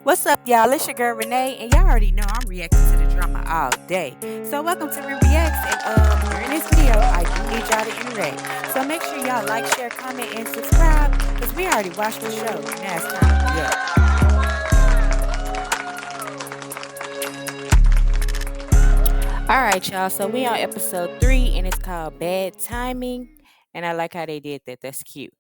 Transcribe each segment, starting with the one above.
What's up, y'all? It's your girl Renee, and y'all already know I'm reacting to the drama all day. So welcome to Reacts, and during this video, I do need y'all to interact. So make sure y'all like, share, comment, and subscribe, because we already watched the show. Now it's time to react. All right, y'all. So we on episode 3, and it's called Bad Timing. And I like how they did that. That's cute.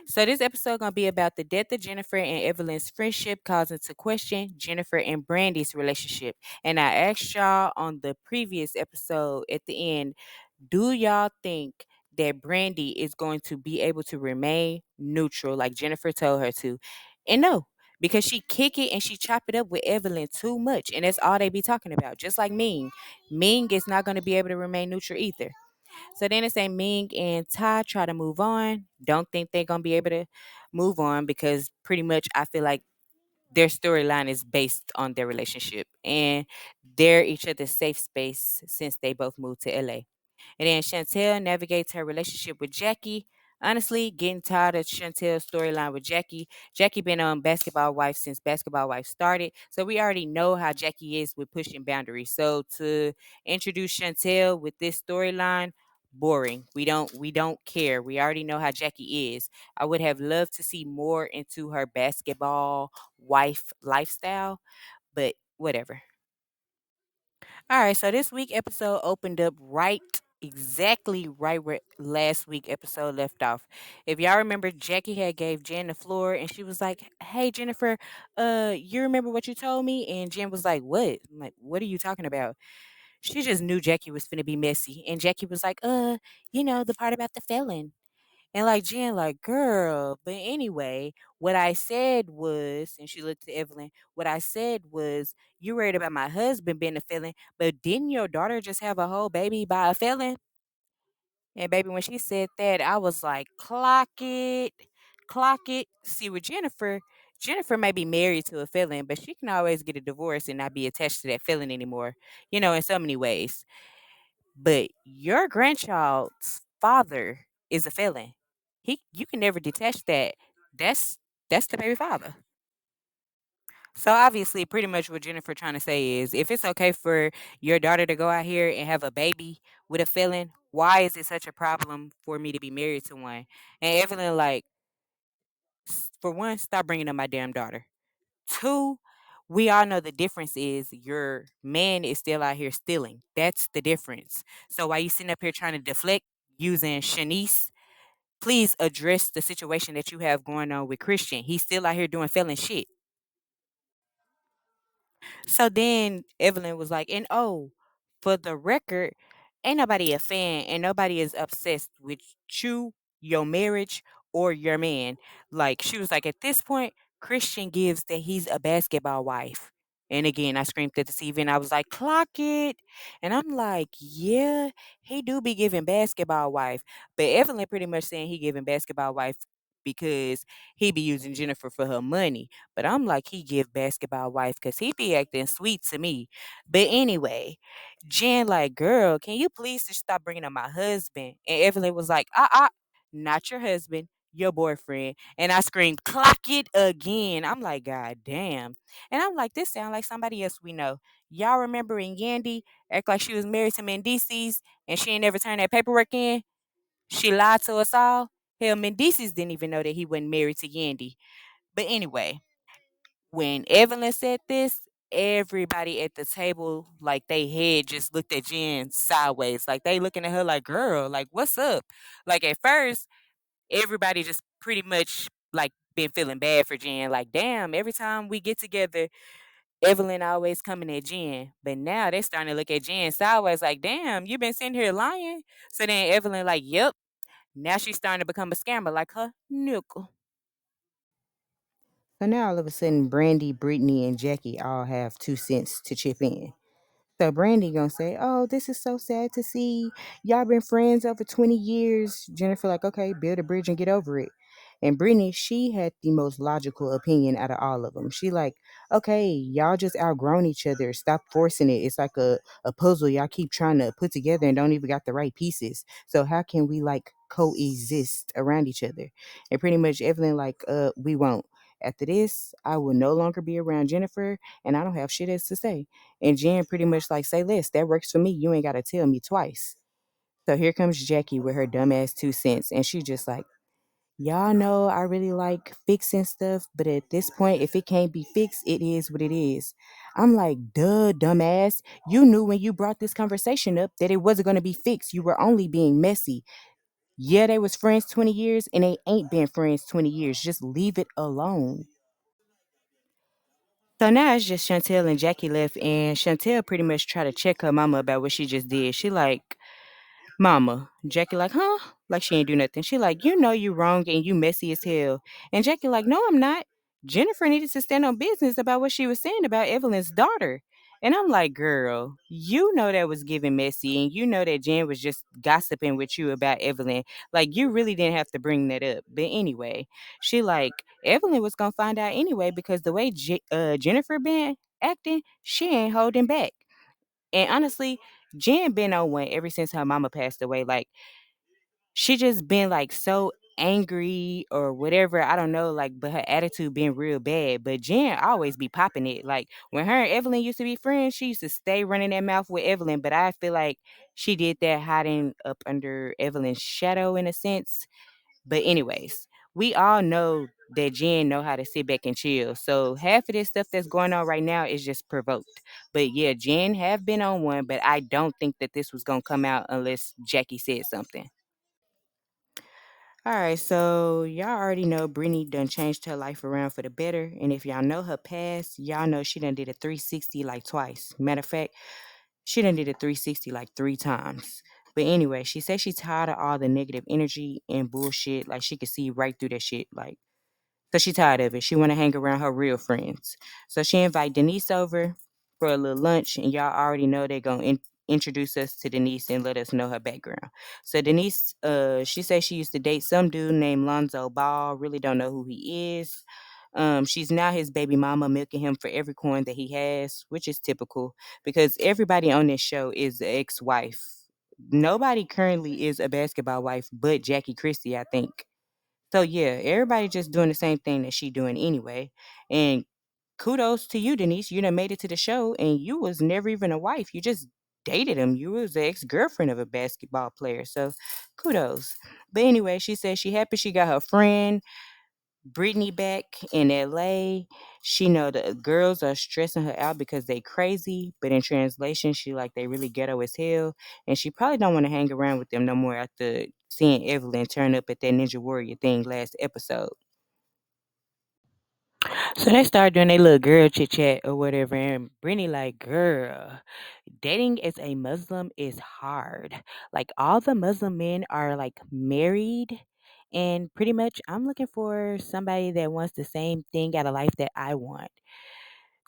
So this episode gonna be about the death of Jennifer and Evelyn's friendship, causing to question Jennifer and Brandy's relationship. And I asked y'all on the previous episode at the end, do y'all think that Brandy is going to be able to remain neutral like Jennifer told her to? And no, because she kick it and she chop it up with Evelyn too much, and that's all they be talking about. Just like Ming, Ming is not going to be able to remain neutral either. So then it's say Ming and Ty try to move on. Don't think they're gonna be able to move on because pretty much I feel like their storyline is based on their relationship and they're each other's safe space since they both moved to LA. And then Chantel navigates her relationship with Jackie. Honestly, getting tired of Chantel's storyline with Jackie. Jackie been on Basketball Wife since Basketball Wife started, so we already know how Jackie is with pushing boundaries. So to introduce Chantel with this storyline, boring. We don't care. We already know how Jackie is. I would have loved to see more into her basketball wife lifestyle, but whatever. All right, so this week episode opened up exactly right where last week episode left off. If y'all remember, Jackie had gave Jen the floor and she was like, "Hey Jennifer, you remember what you told me?" And Jen was like, "What?" I'm like, "What are you talking about?" She just knew Jackie was finna be messy. And Jackie was like, the part about the felon. And like Jen, like, girl, but anyway, what I said was, and she looked at Evelyn, what I said was, you worried about my husband being a felon, but didn't your daughter just have a whole baby by a felon? And baby, when she said that, I was like, clock it, clock it. See, with Jennifer, Jennifer may be married to a felon, but she can always get a divorce and not be attached to that felon anymore, in so many ways. But your grandchild's father is a felon. You can never detach that. That's that's the baby father. So obviously, pretty much what Jennifer trying to say is, if it's okay for your daughter to go out here and have a baby with a felon, why is it such a problem for me to be married to one? And Evelyn, like, for one, stop bringing up my damn daughter. Two, we all know the difference is your man is still out here stealing. That's the difference. So while you sitting up here trying to deflect using Shanice, please address the situation that you have going on with Christian. He's still out here doing felon shit. So then Evelyn was like, and oh, for the record, ain't nobody a fan and nobody is obsessed with you, your marriage, or your man. Like, she was like, at this point, Christian gives that he's a basketball wife. And again, I screamed at the TV and I was like, clock it. And I'm like, yeah, he do be giving basketball wife. But Evelyn pretty much saying he giving basketball wife because he be using Jennifer for her money. But I'm like, he give basketball wife because he be acting sweet to me. But anyway, Jen like, girl, can you please just stop bringing up my husband? And Evelyn was like, not your husband, your boyfriend. And I screamed, clock it again. I'm like, God damn. And I'm like, this sound like somebody else we know. Y'all remember in Yandy, act like she was married to Mendices and she ain't never turned that paperwork in? She lied to us all. Hell, Mendices didn't even know that he wasn't married to Yandy. But anyway, when Evelyn said this, everybody at the table, like they head just looked at Jen sideways. Like they looking at her like, girl, like what's up? Like at first, everybody just pretty much like been feeling bad for Jen. Like, damn, every time we get together, Evelyn always coming at Jen. But now they starting to look at Jen sideways, like, damn, you been sitting here lying. So then Evelyn, like, yep. Now she's starting to become a scammer like her nickel. So now all of a sudden, Brandy, Brittany, and Jackie all have 2 cents to chip in. So Brandy gonna say, "Oh, this is so sad to see. Y'all been friends over 20 years." Jennifer like, "Okay, build a bridge and get over it." And Brittany, she had the most logical opinion out of all of them. She like, "Okay, y'all just outgrown each other. Stop forcing it. It's like a puzzle y'all keep trying to put together and don't even got the right pieces. So how can we like coexist around each other?" And pretty much Evelyn like, we won't." After this, I will no longer be around Jennifer, and I don't have shit else to say. And Jen pretty much like, say less. That works for me. You ain't got to tell me twice. So here comes Jackie with her dumbass 2 cents, and she just like, y'all know I really like fixing stuff, but at this point, if it can't be fixed, it is what it is. I'm like, duh, dumbass. You knew when you brought this conversation up that it wasn't going to be fixed. You were only being messy. Yeah, they was friends 20 years and they ain't been friends 20 years. Just leave it alone. So now it's just Chantel and Jackie left, and Chantel pretty much try to check her mama about what she just did. She like, Mama. Jackie like, huh? Like she ain't do nothing. She like, you know you wrong and you messy as hell. And Jackie like, no, I'm not. Jennifer needed to stand on business about what she was saying about Evelyn's daughter. And I'm like, girl, you know that was giving messy, and you know that Jen was just gossiping with you about Evelyn. Like you really didn't have to bring that up. But anyway, she like Evelyn was gonna find out anyway because the way Jennifer been acting, she ain't holding back. And honestly, Jen been on one ever since her mama passed away. Like she just been like so angry or whatever. I don't know, like, but her attitude been real bad. But Jen always be popping it. Like when her and Evelyn used to be friends, she used to stay running that mouth with Evelyn. But I feel like she did that hiding up under Evelyn's shadow in a sense. But anyways, we all know that Jen know how to sit back and chill. So half of this stuff that's going on right now is just provoked. But yeah, Jen have been on one, but I don't think that this was gonna come out unless Jackie said something. All right, so y'all already know Brittany done changed her life around for the better. And if y'all know her past, y'all know she done did a 360 like twice. Matter of fact, she done did a 360 like 3 times. But anyway, she said she tired of all the negative energy and bullshit. Like she could see right through that shit. Like so she tired of it. She want to hang around her real friends. So she invite Denise over for a little lunch, and y'all already know they're gonna introduce us to Denise and let us know her background. So Denise, she says she used to date some dude named Lonzo Ball. Really don't know who he is. She's now his baby mama, milking him for every coin that he has, which is typical because everybody on this show is the ex-wife. Nobody currently is a basketball wife but Jackie Christie, I think. So yeah, everybody just doing the same thing that she doing anyway. And kudos to you, Denise. You done made it to the show and you was never even a wife. You just dated him. You was the ex-girlfriend of a basketball player. So kudos. But anyway, she said she happy she got her friend Brittany back in LA. She know the girls are stressing her out because they crazy, but in translation, she like they really ghetto as hell, and she probably don't want to hang around with them no more after seeing Evelyn turn up at that Ninja Warrior thing last episode. So they started doing their little girl chit chat or whatever, and Brittany like, girl, dating as a Muslim is hard. Like all the Muslim men are like married, and pretty much I'm looking for somebody that wants the same thing out of life that I want.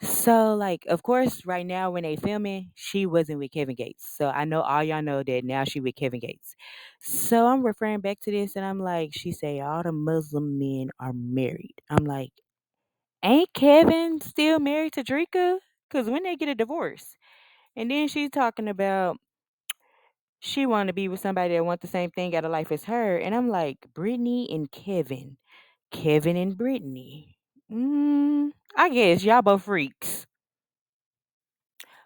So like of course right now when they filming, she wasn't with Kevin Gates. So I know all y'all know that now she with Kevin Gates. So I'm referring back to this and I'm like, she say all the Muslim men are married. I'm like, ain't Kevin still married to Drika? Cause when they get a divorce? And then she's talking about she want to be with somebody that want the same thing out of life as her. And I'm like, Brittany and Kevin. Kevin and Brittany. I guess y'all both freaks.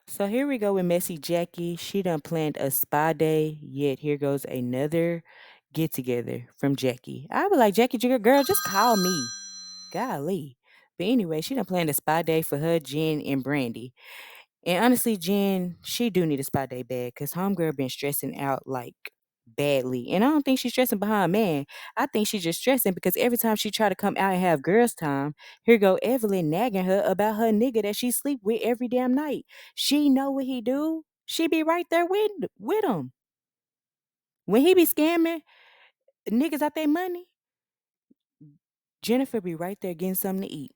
So here we go with Messy Jackie. She done planned a spa day, yet here goes another get together from Jackie. I was like, Jackie, girl, just call me. Golly. But anyway, she done planned a spa day for her, Jen, and Brandy. And honestly, Jen, she do need a spa day bad because homegirl been stressing out like badly. And I don't think she's stressing behind man. I think she's just stressing because every time she try to come out and have girls time, here go Evelyn nagging her about her nigga that she sleep with every damn night. She know what he do. She be right there with him. When he be scamming niggas out their money, Jennifer be right there getting something to eat.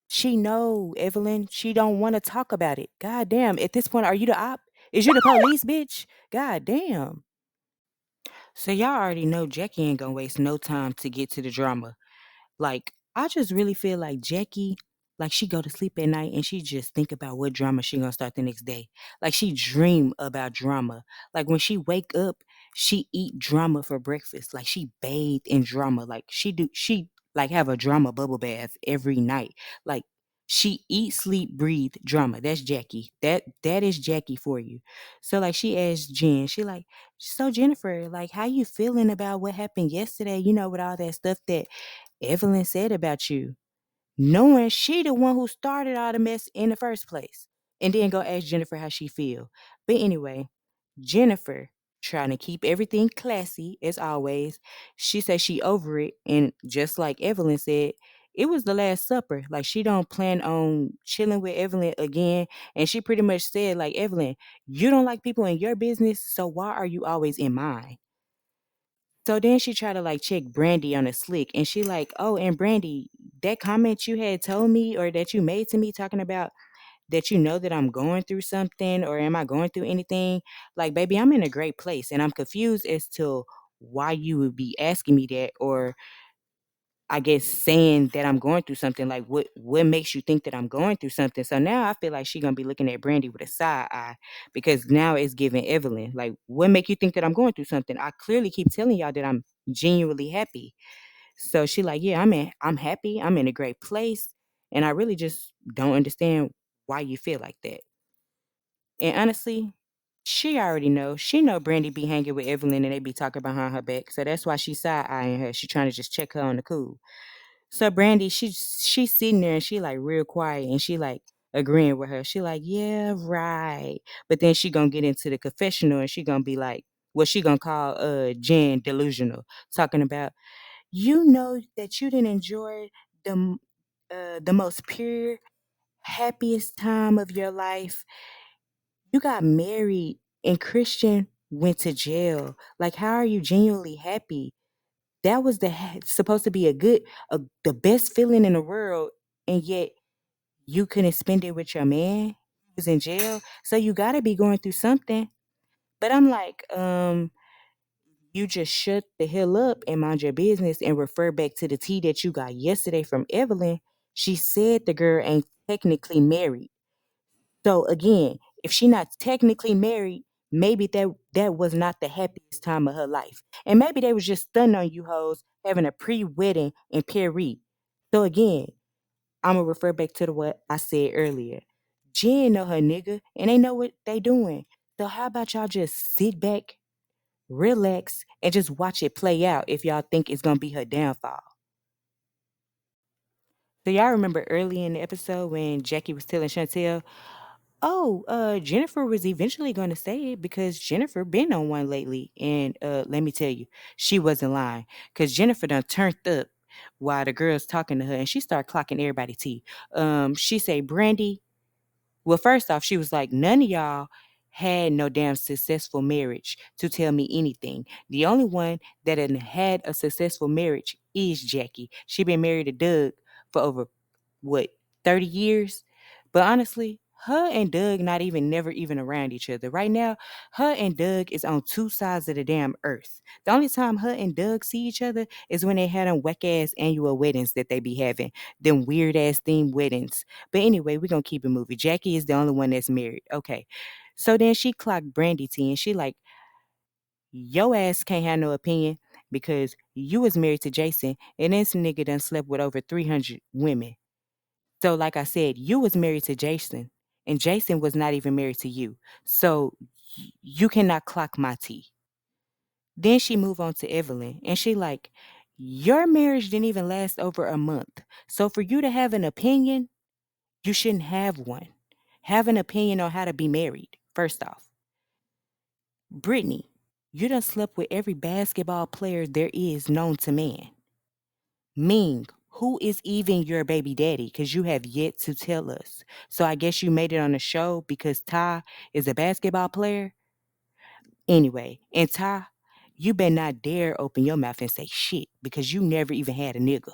She know, Evelyn. She don't want to talk about it. God damn. At this point, are you the op? Is you the police, bitch? God damn. So y'all already know Jackie ain't gonna waste no time to get to the drama. Like, I just really feel like Jackie, like she go to sleep at night and she just think about what drama she gonna start the next day. Like she dream about drama. Like when she wake up, she eat drama for breakfast. Like she bathe in drama. Like she like have a drama bubble bath every night. Like she eat, sleep, breathe drama. That's Jackie. That is Jackie for you. So like she asked Jen, she like, so Jennifer, like how you feeling about what happened yesterday? You know, with all that stuff that Evelyn said about you, knowing she the one who started all the mess in the first place. And then go ask Jennifer how she feel. But anyway, Jennifer, trying to keep everything classy as always, she said she over it. And just like Evelyn said, it was the last supper. Like she don't plan on chilling with Evelyn again. And she pretty much said, like, Evelyn, you don't like people in your business, so why are you always in mine? So then she tried to like check Brandy on a slick, and she like, oh, and Brandy, that comment you had told me or that you made to me talking about that you know that I'm going through something or am I going through anything? Like, baby, I'm in a great place and I'm confused as to why you would be asking me that, or I guess saying that I'm going through something. Like what makes you think that I'm going through something? So now I feel like she's gonna be looking at Brandy with a side eye because now it's giving Evelyn. Like, what make you think that I'm going through something? I clearly keep telling y'all that I'm genuinely happy. So she like, yeah, I'm happy, I'm in a great place. And I really just don't understand why you feel like that. And honestly, she already know. She know Brandy be hanging with Evelyn and they be talking behind her back. So that's why she side eyeing her. She trying to just check her on the cool. So Brandy, she's sitting there and she like real quiet and she like agreeing with her. She like, yeah, right. But then she gonna get into the confessional and she gonna be like, what she gonna call Jen delusional, talking about, you know that you didn't enjoy the most pure, happiest time of your life. You got married and Christian went to jail. Like, how are you genuinely happy? That was supposed to be the best feeling in the world, and yet you couldn't spend it with your man. He was in jail, so you got to be going through something. But I'm like, you just shut the hell up and mind your business and refer back to the tea that you got yesterday from Evelyn. She said the girl ain't technically married. So again, if she not technically married, maybe that was not the happiest time of her life. And maybe they was just stunning on you hoes having a pre-wedding in Paris. So again, I'm gonna refer back to what I said earlier. Jen know her nigga and they know what they doing. So how about y'all just sit back, relax, and just watch it play out if y'all think it's gonna be her downfall. So y'all remember early in the episode when Jackie was telling Chantel, oh, Jennifer was eventually going to say it because Jennifer been on one lately, and let me tell you, she wasn't lying because Jennifer done turned up while the girls talking to her, and she started clocking everybody tea. She say, Brandy. Well, first off, she was like, none of y'all had no damn successful marriage to tell me anything. The only one that had a successful marriage is Jackie. She been married to Doug for over what, 30 years? But honestly, her and Doug not even never even around each other. Right now, her and Doug is on two sides of the damn earth. The only time her and Doug see each other is when they had them whack ass annual weddings that they be having, them weird ass themed weddings. But anyway, we're gonna keep it moving. Jackie is the only one that's married. Okay. So then she clocked Brandy T and she like, yo ass can't have no opinion because you was married to Jason and this nigga done slept with over 300 women. So, like I said, you was married to Jason, and Jason was not even married to you. So, you cannot clock my tea. Then she moved on to Evelyn, and she like, your marriage didn't even last over a month. So, for you to have an opinion, you shouldn't have one. Have an opinion on how to be married, first off. Brittany, you done slept with every basketball player there is known to man. Ming, who is even your baby daddy? Because you have yet to tell us. So I guess you made it on the show because Ty is a basketball player? Anyway, and Ty, you better not dare open your mouth and say shit because you never even had a nigga.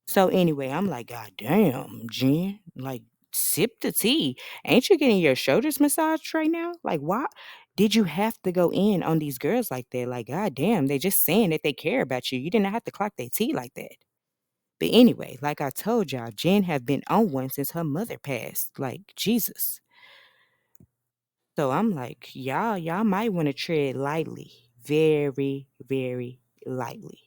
So anyway, I'm like, God damn, Jen. Like, sip the tea. Ain't you getting your shoulders massaged right now? Like, why did you have to go in on these girls like that? Like, God damn, they just saying that they care about you. You didn't have to clock their tea like that. But anyway, like I told y'all, Jen have been on one since her mother passed. Like Jesus. So I'm like, y'all might want to tread lightly. Very, very lightly.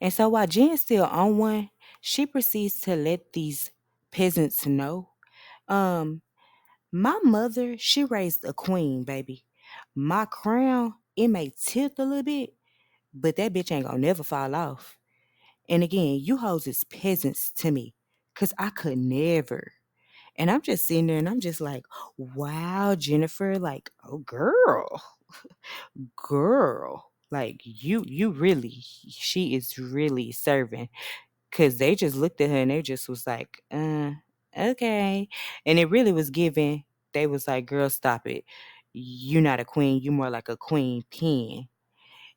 And so while Jen's still on one, she proceeds to let these peasants know. Um, my mother, she raised a queen, baby. My crown, it may tilt a little bit, but that bitch ain't gonna never fall off. And again, you hoes is peasants to me, cause I could never. And I'm just sitting there and I'm just like, wow, Jennifer, like, oh girl. Like you really, she is really serving. Cause they just looked at her and they just was like, okay. And it really was given, they was like, girl, stop it. You not a queen, you more like a queen pin.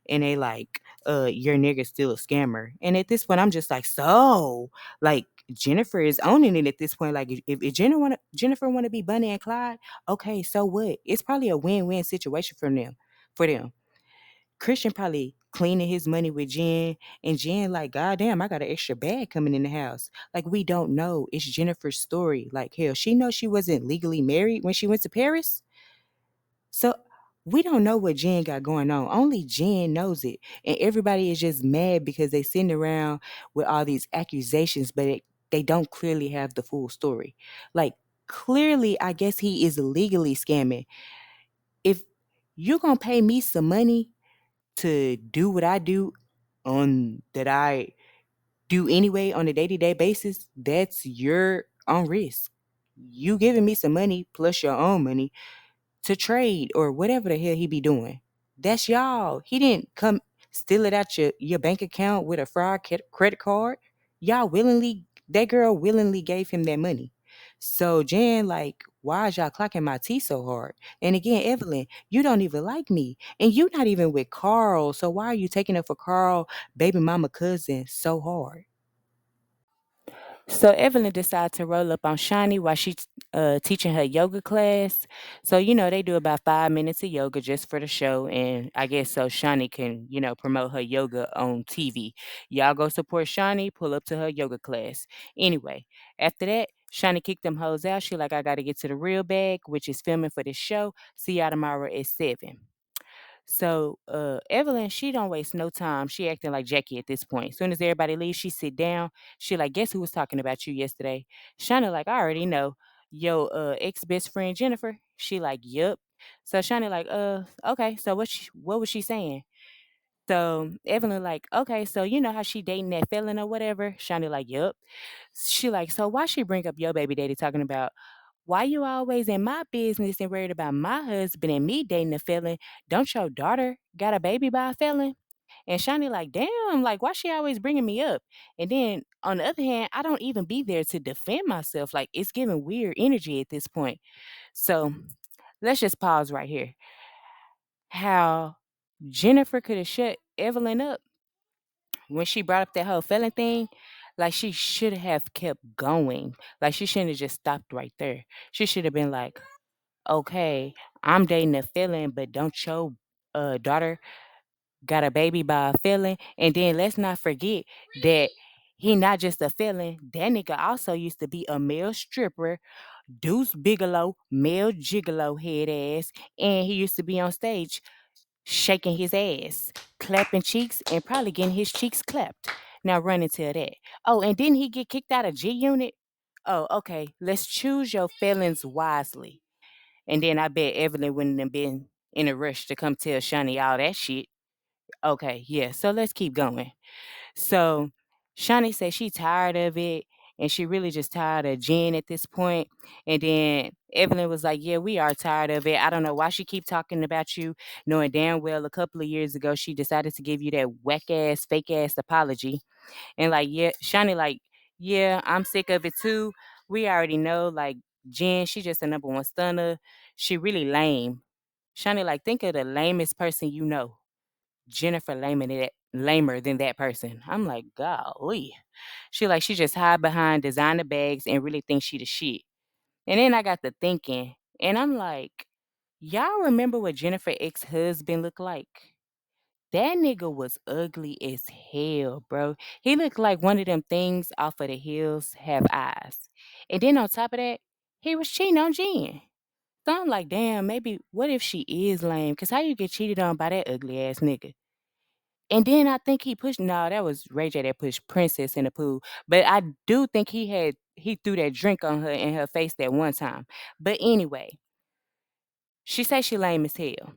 And they like, your nigga's still a scammer. And at this point, I'm just like, so, like, Jennifer is owning it at this point. Like, if Jennifer wanna be Bunny and Clyde, okay, so what? It's probably a win-win situation for them. Christian probably cleaning his money with Jen, and Jen like, God damn, I got an extra bag coming in the house. Like, we don't know. It's Jennifer's story. Like, hell, she knows she wasn't legally married when she went to Paris. So we don't know what Jen got going on. Only Jen knows it. And everybody is just mad because they sitting around with all these accusations, but they don't clearly have the full story. Like, clearly, I guess he is legally scamming. If you're going to pay me some money to do what I do on that I do anyway on a day-to-day basis, that's your own risk. You giving me some money plus your own money to trade or whatever the hell he be doing. That's y'all. He didn't come steal it out your bank account with a fraud credit card. Y'all willingly, that girl willingly gave him that money. So Jan, like, why is y'all clocking my tea so hard? And again, Evelyn, you don't even like me. And you not even with Carl. So why are you taking up for Carl, baby mama cousin, so hard? So Evelyn decided to roll up on Shani while she's teaching her yoga class. So they do about 5 minutes of yoga just for the show, and I guess so Shani can promote her yoga on TV. Y'all go support Shani. Pull up to her yoga class. Anyway, after that, Shani kicked them hoes out. She like, I gotta get to the real bag, which is filming for this show. See y'all tomorrow at 7. So Evelyn, she don't waste no time. She acting like Jackie at this point. Soon as everybody leaves, she sit down. She like, guess who was talking about you yesterday? Shana like, I already know. Yo, ex best friend Jennifer. She like, yup. So Shana like, okay. So what was she saying? So Evelyn like, okay, so you know how she dating that felon or whatever? Shani like, yup. She like, so why she bring up your baby daddy talking about why you always in my business and worried about my husband and me dating a felon? Don't your daughter got a baby by a felon? And Shani like, damn, like why she always bringing me up? And then on the other hand, I don't even be there to defend myself. Like it's giving weird energy at this point. So let's just pause right here. How Jennifer could have shut Evelyn up when she brought up that whole felon thing, like she should have kept going. Like she shouldn't have just stopped right there. She should have been like, okay, I'm dating a felon, but don't your daughter got a baby by a felon? And then let's not forget that he not just a felon. That nigga also used to be a male stripper, Deuce Bigelow, male gigolo head ass, and he used to be on stage shaking his ass, clapping cheeks, and probably getting his cheeks clapped. Now run into that. Oh, and didn't he get kicked out of G Unit? Oh, okay. Let's choose your felons wisely. And then I bet Evelyn wouldn't have been in a rush to come tell Shawnee all that shit. Okay, yeah. So let's keep going. So Shawnee said she tired of it and she really just tired of Jen at this point. And then Evelyn was like, yeah, we are tired of it. I don't know why she keep talking about you, knowing damn well a couple of years ago she decided to give you that whack ass, fake ass apology. And like, yeah, Shawnee like, yeah, I'm sick of it too. We already know, like, Jen, she just a number one stunner. She really lame. Shawnee like, think of the lamest person you know. Jennifer lamer than that person. I'm like, golly. She like, she just hide behind designer bags and really thinks she the shit. And then I got to thinking, and I'm like, y'all remember what Jennifer ex-husband looked like? That nigga was ugly as hell, bro. He looked like one of them things off of the hills have eyes. And then on top of that, he was cheating on Jen. So I'm like, damn, maybe what if she is lame? Cause how you get cheated on by that ugly ass nigga? And then I think he pushed no, that was Ray J that pushed Princess in the pool. But I do think he threw that drink on her in her face that one time. But anyway, she says she lame as hell.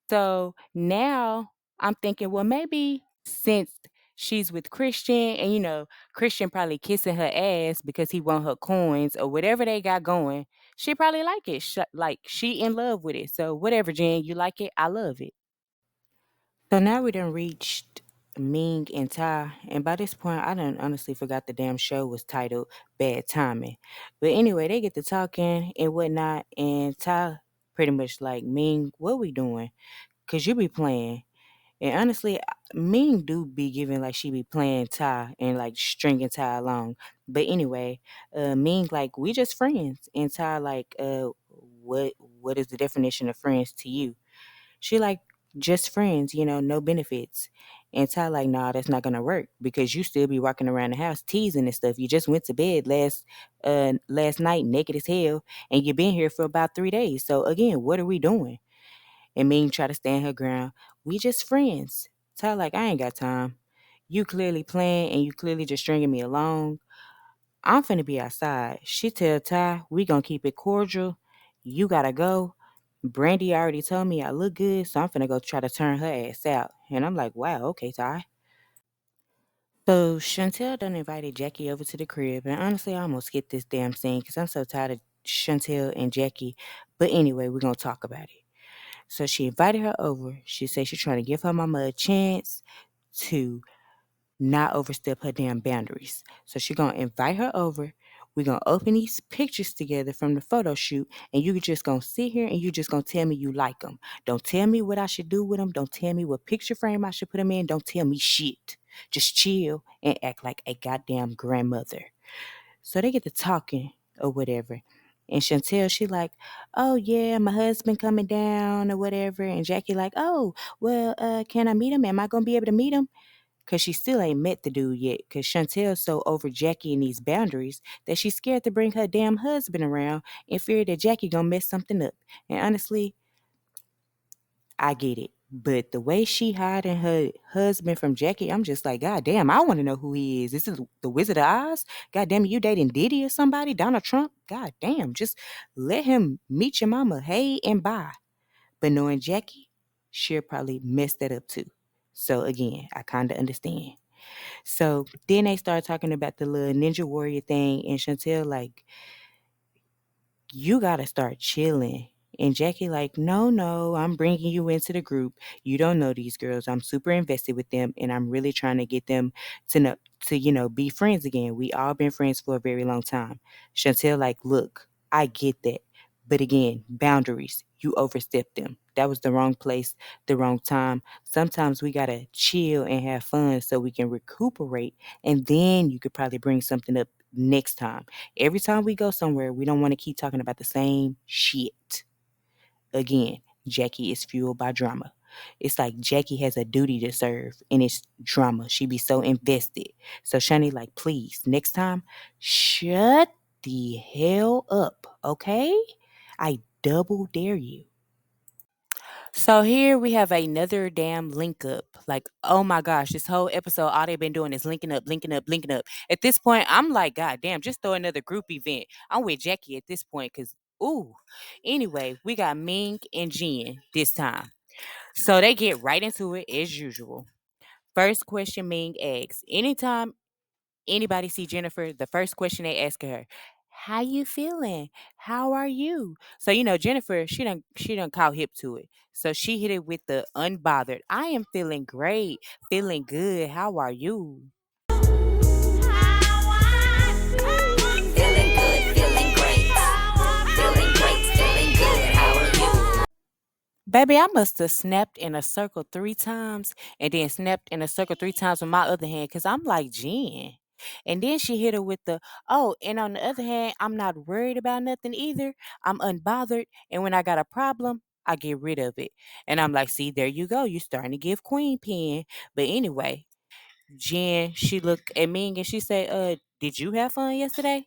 So now I'm thinking, well, maybe since she's with Christian and Christian probably kissing her ass because he want her coins or whatever they got going, she probably like it. Like she in love with it. So whatever, Jen, you like it, I love it. So now we done reached Ming and Ty, and by this point, I done honestly forgot the damn show was titled Bad Timing. But anyway, they get to talking and whatnot, and Ty pretty much like, Ming, what we doing? Cause you be playing. And honestly, Ming do be giving like she be playing Ty and like stringing Ty along. But anyway, Ming like, we just friends. And Ty like, what is the definition of friends to you? She like, just friends, no benefits. And Ty like, nah, that's not gonna work because you still be walking around the house teasing and stuff. You just went to bed last night naked as hell, and you been here for about 3 days. So again, what are we doing? And Ming try to stand her ground. We just friends. Ty like, I ain't got time. You clearly playing and you clearly just stringing me along. I'm finna be outside. She tell Ty, we gonna keep it cordial. You gotta go. Brandy already told me I look good, so I'm finna go try to turn her ass out. And I'm like, wow, okay, Ty. So Chantel done invited Jackie over to the crib, and honestly, I almost skipped this damn scene because I'm so tired of Chantel and Jackie. But anyway, we're gonna talk about it. So she invited her over. She said she's trying to give her mama a chance to not overstep her damn boundaries. So she gonna invite her over. We gonna open these pictures together from the photo shoot, and you just gonna sit here and you just gonna tell me you like them. Don't tell me what I should do with them. Don't tell me what picture frame I should put them in. Don't tell me shit. Just chill and act like a goddamn grandmother. So they get to talking or whatever. And Chantel, she like, oh yeah, my husband coming down or whatever. And Jackie like, oh, well, can I meet him? Am I gonna be able to meet him? Cause she still ain't met the dude yet. Cause Chantel's so over Jackie and these boundaries that she's scared to bring her damn husband around in fear that Jackie gonna mess something up. And honestly, I get it. But the way she hiding her husband from Jackie, I'm just like, God damn, I want to know who he is. This is the Wizard of Oz? God damn, you dating Diddy or somebody? Donald Trump? God damn, just let him meet your mama. Hey and bye. But knowing Jackie, she'll probably mess that up too. So again, I kind of understand. So then they start talking about the little Ninja Warrior thing, and Chantel like, you gotta start chilling. And Jackie like, no, no, I'm bringing you into the group. You don't know these girls. I'm super invested with them, and I'm really trying to get them to know to be friends again. We all been friends for a very long time. Chantel like, look, I get that, but again, boundaries. You overstepped them. That was the wrong place, the wrong time. Sometimes we gotta chill and have fun so we can recuperate, and then you could probably bring something up next time. Every time we go somewhere, we don't want to keep talking about the same shit. Again, Jackie is fueled by drama. It's like Jackie has a duty to serve, and it's drama. She be so invested. So Shani, like, please, next time, shut the hell up, okay? I double dare you. So here we have another damn link up. Like, oh my gosh, this whole episode, all they've been doing is linking up, linking up, linking up. At this point, I'm like, God damn, just throw another group event. I'm with Jackie at this point because, ooh. Anyway, we got Ming and Jen this time. So they get right into it as usual. First question Ming asks, anytime anybody see Jennifer, the first question they ask her, how you feeling? How are you? So Jennifer, she done caught hip to it. So she hit it with the unbothered. I am feeling great, feeling good. How are you? Feeling good, feeling great. Feeling great, feeling good. How are you? Baby, I must have snapped in a circle 3 times and then snapped in a circle 3 times with my other hand because I'm like, Jen. And then she hit her with the, oh, and on the other hand, I'm not worried about nothing either. I'm unbothered. And when I got a problem, I get rid of it. And I'm like, see, there you go. You're starting to give Queen Pen. But anyway, Jen, she looked at Ming and she said, did you have fun yesterday?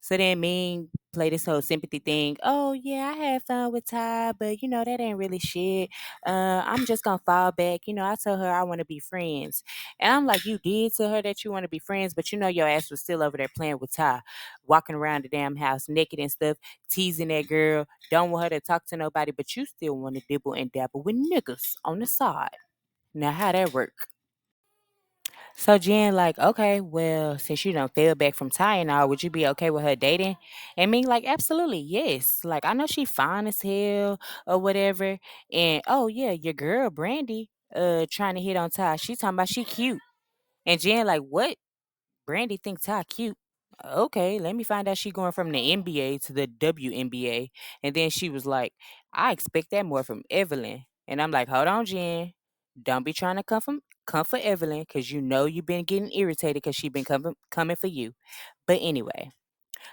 So then Ming play this whole sympathy thing. Oh yeah, I had fun with Ty, but that ain't really shit. I'm just gonna fall back. I told her I want to be friends, and I'm like, you did tell her that you want to be friends, but your ass was still over there playing with Ty, walking around the damn house naked and stuff, teasing that girl. Don't want her to talk to nobody, but you still want to dibble and dabble with niggas on the side. Now how that work? So Jen, like, okay, well, since you don't feel back from Ty and all, would you be okay with her dating? And me, like, absolutely, yes. Like, I know she fine as hell or whatever. And oh yeah, your girl Brandy, trying to hit on Ty. She talking about she cute. And Jen, like, what? Brandy thinks Ty cute. Okay, let me find out she going from the NBA to the WNBA. And then she was like, I expect that more from Evelyn. And I'm like, hold on, Jen. Don't be trying to come for Evelyn because you've been getting irritated because she been coming for you. But anyway,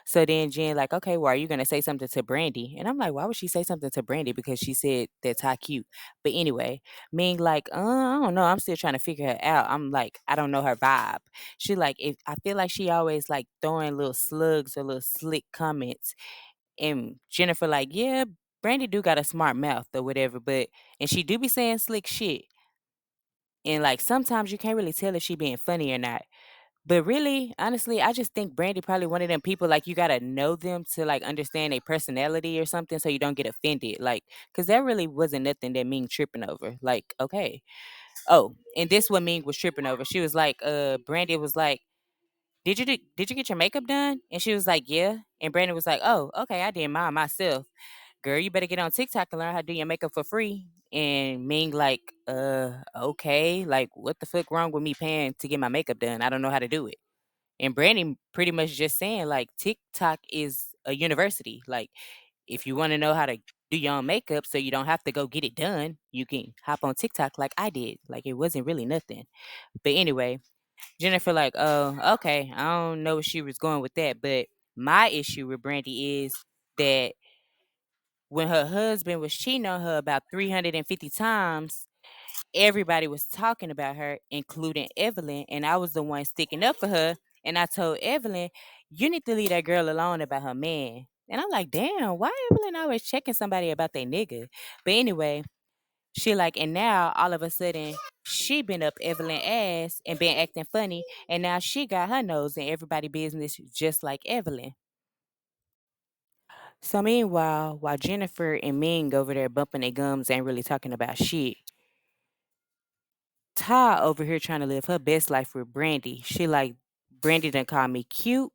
so then Jen like, okay, well, are you gonna say something to Brandy? And I'm like, why would she say something to Brandy? Because she said that's how cute. But anyway, Ming like, I don't know. I'm still trying to figure her out. I'm like, I don't know her vibe. She like, if I feel like she always like throwing little slugs or little slick comments. And Jennifer like, yeah, Brandy do got a smart mouth or whatever, but and she do be saying slick shit. And like sometimes you can't really tell if she being funny or not. But really, honestly, I just think Brandy probably one of them people like you gotta know them to like understand a personality or something so you don't get offended. Like, cause that really wasn't nothing that Ming tripping over. Like, okay. Oh, and this what Ming was tripping over. She was like, Brandy was like, did you get your makeup done? And she was like, yeah. And Brandy was like, oh, okay, I did mine myself. Girl, you better get on TikTok and learn how to do your makeup for free. And Ming like, okay, like what the fuck wrong with me paying to get my makeup done? I don't know how to do it. And Brandon pretty much just saying like TikTok is a university. Like if you want to know how to do your own makeup so you don't have to go get it done, you can hop on TikTok like I did. Like it wasn't really nothing. But anyway, Jennifer like, oh, okay. I don't know where she was going with that. But my issue with Brandy is that when her husband was cheating on her about 350 times, everybody was talking about her, including Evelyn, and I was the one sticking up for her. And I told Evelyn, you need to leave that girl alone about her man. And I'm like, damn, why Evelyn always checking somebody about their nigga? But anyway, she like, and now all of a sudden she been up Evelyn ass and been acting funny, and now she got her nose in everybody business just like Evelyn. So meanwhile, while Jennifer and Ming over there bumping their gums ain't really talking about shit, Ty over here trying to live her best life with Brandy. She like, Brandy done call me cute.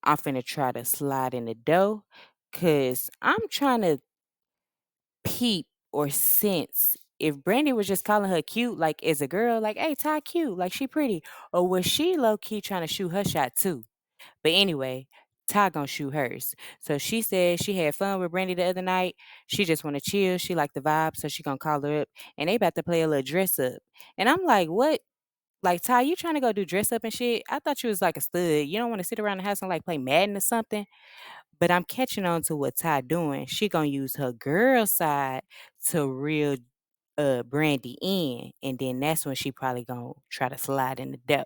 I'm finna try to slide in the dough. Cause I'm trying to peep or sense if Brandy was just calling her cute, like as a girl, like, hey, Ty cute, like she pretty. Or was she low key trying to shoot her shot too? But anyway, Ty gonna shoot hers. So she said she had fun with Brandy the other night. She just wanna chill. She like the vibe, so she gonna call her up. And they about to play a little dress up. And I'm like, what? Like, Ty, you trying to go do dress up and shit? I thought you was like a stud. You don't want to sit around the house and like play Madden or something. But I'm catching on to what Ty doing. She gonna use her girl side to reel Brandy in. And then that's when she probably gonna try to slide in the dough.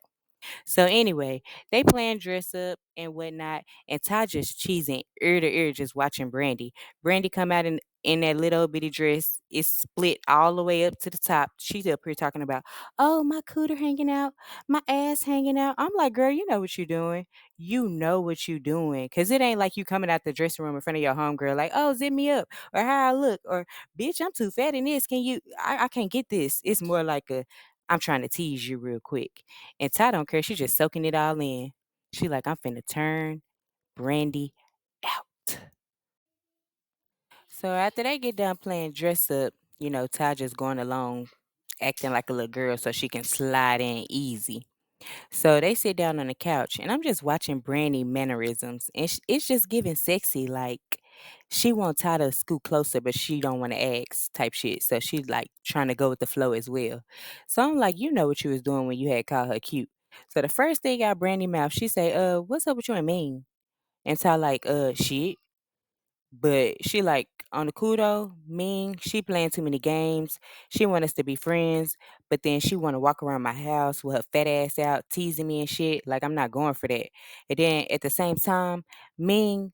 So anyway, they playing dress up and whatnot, and Ty just cheesing ear to ear, just watching Brandy. Brandy come out in that little bitty dress. It's split all the way up to the top. She's up here talking about, oh, my cooter hanging out, my ass hanging out. I'm like, girl, you know what you doing. You know what you doing. Cause it ain't like you coming out the dressing room in front of your homegirl, like, oh, zip me up, or how I look, or bitch, I'm too fat in this. Can you I can't get this. It's more like a I'm trying to tease you real quick. And Ty don't care. She just soaking it all in. She like, I'm finna turn Brandy out. So after they get done playing dress up, Ty just going along acting like a little girl so she can slide in easy. So they sit down on the couch, and I'm just watching Brandy mannerisms, and it's just giving sexy. Like she want Ty to scoot closer, but she don't want to ask type shit. So she's like trying to go with the flow as well. So I'm like, you know what you was doing when you had called her cute. So the first thing out Brandy mouth, she say, what's up with you and Ming? And Ty like, shit. But she like on the kudo, Ming, she playing too many games. She want us to be friends, but then she want to walk around my house with her fat ass out, teasing me and shit. Like I'm not going for that. And then at the same time, Ming,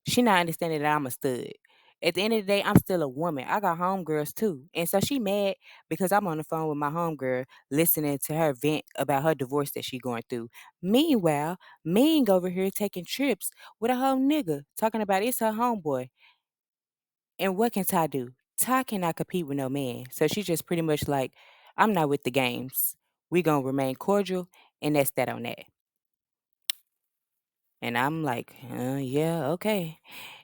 She not understanding that I'm a stud. At the end of the day, I'm still a woman. I got homegirls too. And so she mad because I'm on the phone with my homegirl listening to her vent about her divorce that she going through. Meanwhile, Ming over here taking trips with a whole nigga, talking about it's her homeboy. And what can Ty do? Ty cannot compete with no man. So she just pretty much like, I'm not with the games. We gonna remain cordial, and that's that on that. And I'm like, yeah, okay.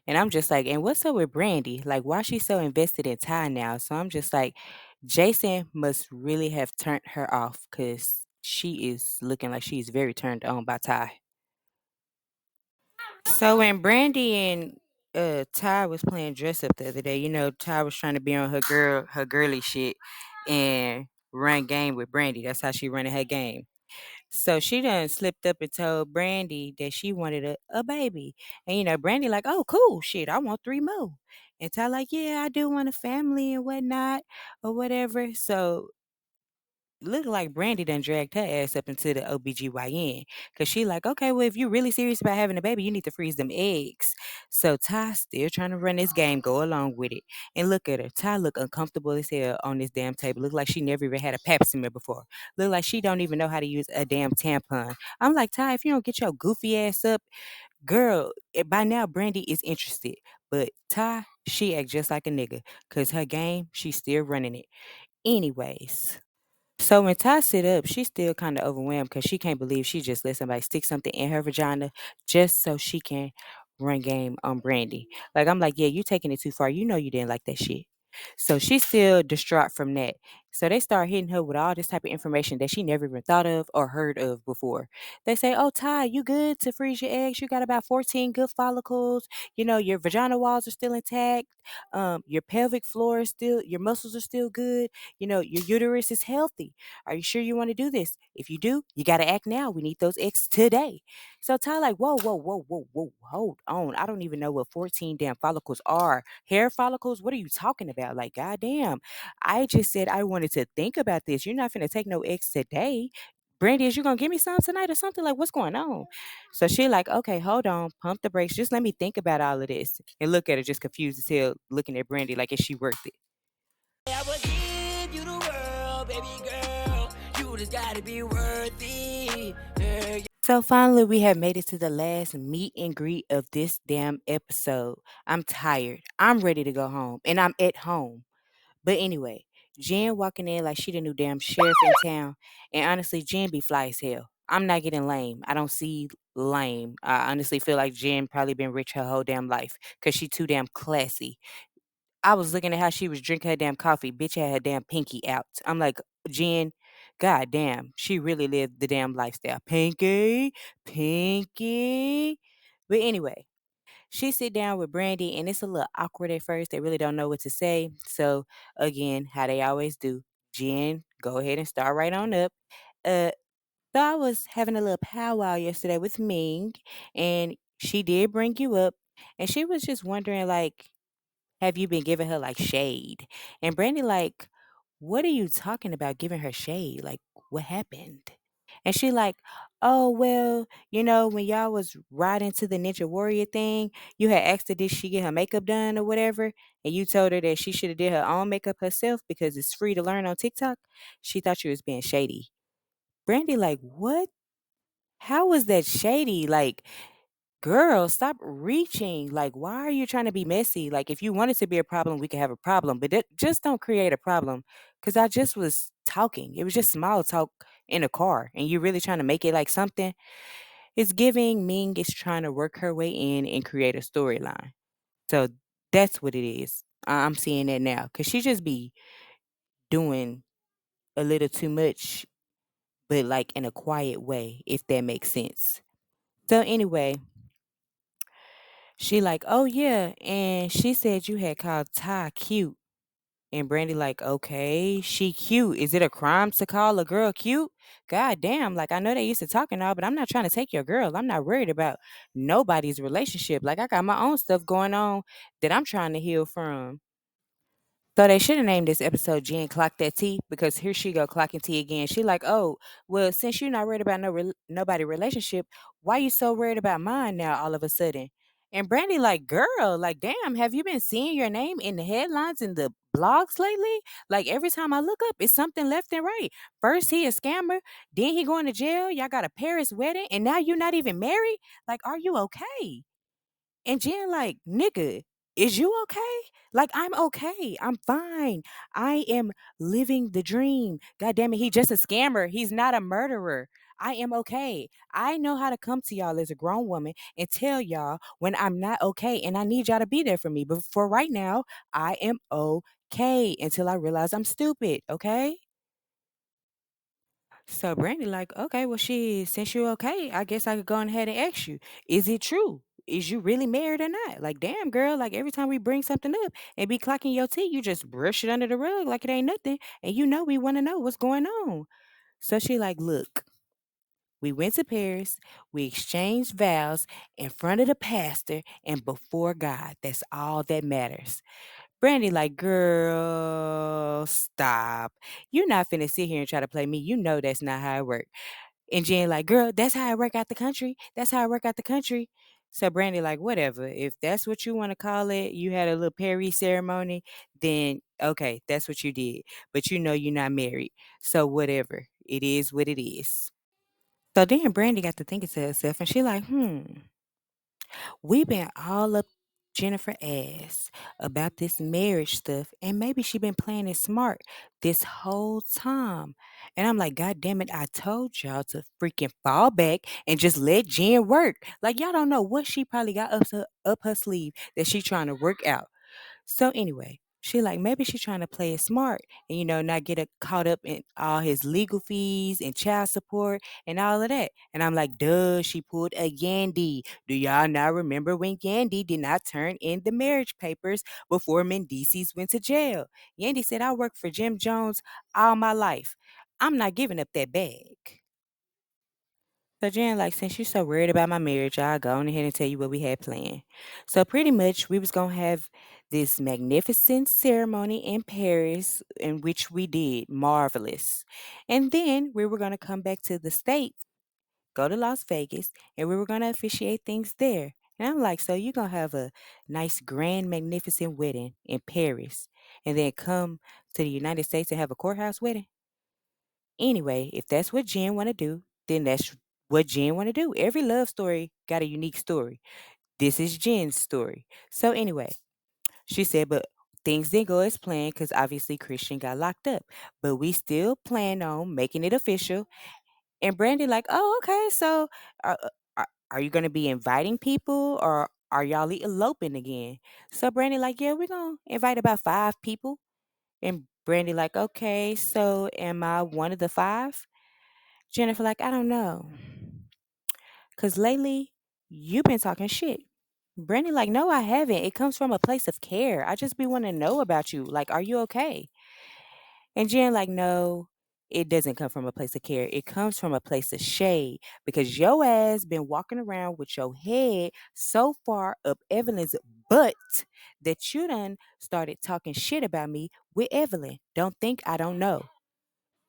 And I'm just like, and what's up with Brandy? Like, why she so invested in Ty now? So I'm just like, Jason must really have turned her off because she is looking like she's very turned on by Ty. So when Brandy and Ty was playing dress up the other day, Ty was trying to be on her girly shit and run game with Brandy. That's how she running her game. So she done slipped up and told Brandy that she wanted a baby. And Brandy like, oh cool, shit, I want three more. And Ty like, yeah, I do want a family and whatnot or whatever. So look like Brandy done dragged her ass up into the OBGYN. Cause she like, okay, well, if you're really serious about having a baby, you need to freeze them eggs. So Ty still trying to run this game, go along with it. And look at her. Ty look uncomfortable as hell on this damn table. Look like she never even had a pap smear before. Look like she don't even know how to use a damn tampon. I'm like, Ty, if you don't get your goofy ass up, girl, by now Brandy is interested. But Ty, she act just like a nigga. Cause her game, she's still running it. Anyways. So when Ty sit up, she's still kind of overwhelmed because she can't believe she just let somebody stick something in her vagina just so she can run game on Brandy. Like I'm like, yeah, you taking it too far. You know you didn't like that shit. So she's still distraught from that. So they start hitting her with all this type of information that she never even thought of or heard of before. They say, oh, Ty, you good to freeze your eggs? You got about 14 good follicles. Your vagina walls are still intact. Your pelvic floor is still, your muscles are still good. Your uterus is healthy. Are you sure you want to do this? If you do, you got to act now. We need those eggs today. So Ty like, whoa, whoa, whoa, whoa, whoa, hold on. I don't even know what 14 damn follicles are. Hair follicles? What are you talking about? Like, goddamn. I just said I wanted to think about this. You're not finna take no eggs today. Brandy, is you gonna give me some tonight or something? Like, what's going on? So she like, okay, hold on, pump the brakes. Just let me think about all of this. And look at her, just confused as hell, looking at Brandy like, is she worth it? I would give you the world, baby girl. You just gotta be worthy. So finally, we have made it to the last meet and greet of this damn episode. I'm tired. I'm ready to go home, and I'm at home. But anyway, Jen walking in like she the new damn sheriff in town, and honestly, Jen be fly as hell. I'm not getting lame. I don't see lame. I honestly feel like Jen probably been rich her whole damn life because she too damn classy. I was looking at how she was drinking her damn coffee. Bitch had her damn pinky out. I'm like, Jen, god damn, she really lived the damn lifestyle. Pinky, pinky. But anyway, she sit down with Brandy and it's a little awkward at first. They really don't know what to say. So again, how they always do, Jen, go ahead and start right on up. Uh so I was having a little powwow yesterday with Ming and she did bring you up and she was just wondering like have you been giving her like shade? And Brandy like, what are you talking about giving her shade? Like, what happened? And she like, oh well, when y'all was riding to the Ninja Warrior thing, you had asked her did she get her makeup done or whatever, and you told her that she should have did her own makeup herself because it's free to learn on TikTok. She thought you was being shady. Brandy like, what? How was that shady? Like, girl, stop reaching. Like, why are you trying to be messy? Like, if you want it to be a problem, we can have a problem, but just don't create a problem. Cause I just was talking. It was just small talk in a car, and you really trying to make it like something. It's giving Ming is trying to work her way in and create a storyline. So that's what it is. I'm seeing that now. Cause she just be doing a little too much, but like in a quiet way, if that makes sense. So anyway, she like, oh yeah, and she said you had called Ty cute. And Brandy like, okay, she cute. Is it a crime to call a girl cute? God damn, like I know they used to talk and all, but I'm not trying to take your girl. I'm not worried about nobody's relationship. Like I got my own stuff going on that I'm trying to heal from. So they should have named this episode Jen Clock That Tea because here she go clocking tea again. She like, oh, well, since you're not worried about nobody relationship, why you so worried about mine now all of a sudden? And Brandy like, girl, like, damn, have you been seeing your name in the headlines in the blogs lately? Like every time I look up, it's something left and right. First he a scammer, then he going to jail. Y'all got a Paris wedding, and now you not even married. Like, are you okay? And Jen like, nigga, is you okay? Like, I'm okay. I'm fine. I am living the dream. God damn it, he just a scammer. He's not a murderer. I am okay. I know how to come to y'all as a grown woman and tell y'all when I'm not okay and I need y'all to be there for me. But for right now, I am okay until I realize I'm stupid, okay? So Brandy like, okay, well, since you're okay, I guess I could go on ahead and ask you, is it true? Is you really married or not? Like, damn, girl, like every time we bring something up and be clocking your tea, you just brush it under the rug like it ain't nothing. And you know we want to know what's going on. So she like, look, we went to Paris, we exchanged vows in front of the pastor and before God. That's all that matters. Brandy like, girl, stop. You're not finna sit here and try to play me. You know that's not how it works. And Jen like, girl, that's how I work out the country. That's how I work out the country. So Brandy like, whatever. If that's what you want to call it, you had a little Paris ceremony, then okay, that's what you did. But you know you're not married. So whatever. It is what it is. So then Brandy got to thinking to herself and she like, we been all up Jennifer ass about this marriage stuff, and maybe she been playing it smart this whole time. And I'm like, God damn it, I told y'all to freaking fall back and just let Jen work. Like y'all don't know what she probably got up her sleeve that she trying to work out. So anyway, she like maybe she's trying to play it smart and not get caught up in all his legal fees and child support and all of that. And I'm like, duh, she pulled a Yandy. Do y'all not remember when Yandy did not turn in the marriage papers before Mendices went to jail? Yandy said, I worked for Jim Jones all my life. I'm not giving up that bag. So Jen, like, since you're so worried about my marriage, I'll go on ahead and tell you what we had planned. So pretty much we was gonna have this magnificent ceremony in Paris, in which we did marvelous. And then we were gonna come back to the States, go to Las Vegas, and we were gonna officiate things there. And I'm like, so you're gonna have a nice, grand, magnificent wedding in Paris, and then come to the United States and have a courthouse wedding? Anyway, if that's what Jen want to do, then that's what Jen want to do. Every love story got a unique story. This is Jen's story. So anyway, she said, but things didn't go as planned because obviously Christian got locked up. But we still plan on making it official. And Brandy like, oh, okay. So are you going to be inviting people or are y'all eloping again? So Brandy like, yeah, we're going to invite about 5 people. And Brandy like, okay, so am I one of the 5? Jennifer, like, I don't know. Cause lately you've been talking shit. Brandy, like, no, I haven't. It comes from a place of care. I just be wanting to know about you. Like, are you okay? And Jen, like, no, it doesn't come from a place of care. It comes from a place of shade because your ass been walking around with your head so far up Evelyn's butt that you done started talking shit about me with Evelyn. Don't think I don't know.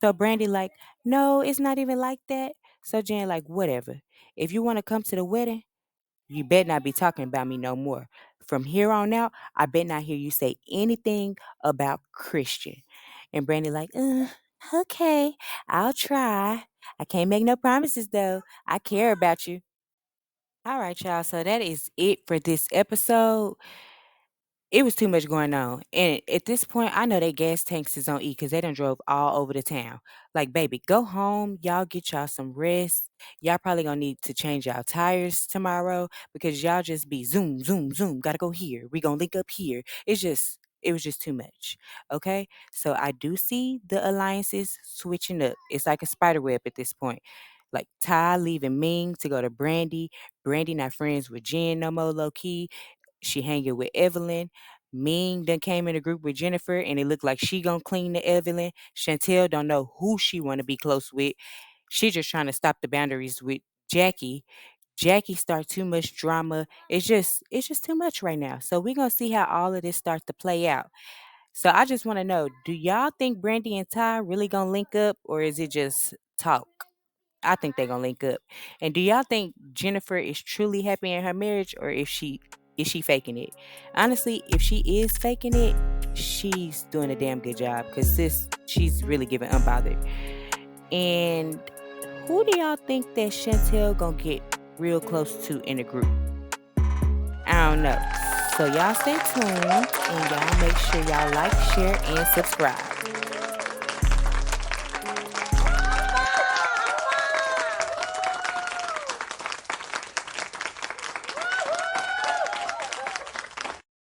So Brandy like, no, it's not even like that. So Jen like, whatever. If you want to come to the wedding, you better not be talking about me no more. From here on out, I bet not hear you say anything about Christian. And Brandy like, okay, I'll try. I can't make no promises though. I care about you. All right, y'all. So that is it for this episode. It was too much going on. And at this point, I know they gas tanks is on E because they done drove all over the town. Like, baby, go home. Y'all get y'all some rest. Y'all probably gonna need to change y'all tires tomorrow because y'all just be zoom, zoom, zoom. Gotta go here. We gonna link up here. It was just too much. Okay. So I do see the alliances switching up. It's like a spider web at this point. Like Ty leaving Ming to go to Brandy. Brandy not friends with Jen no more, low key. She hanging with Evelyn. Ming done came in a group with Jennifer, and it looked like she gonna clean the Evelyn. Chantel don't know who she want to be close with. She just trying to stop the boundaries with Jackie. Jackie start too much drama. It's just too much right now. So we're gonna see how all of this starts to play out. So I just want to know, do y'all think Brandi and Ty really gonna link up, or is it just talk? I think they're gonna link up. And do y'all think Jennifer is truly happy in her marriage, or if she is she faking it? Honestly, if she is faking it, she's doing a damn good job because sis, she's really giving unbothered. And who do y'all think that Chantel gonna get real close to in the group? I don't know. So y'all stay tuned and y'all make sure y'all like, share, and subscribe.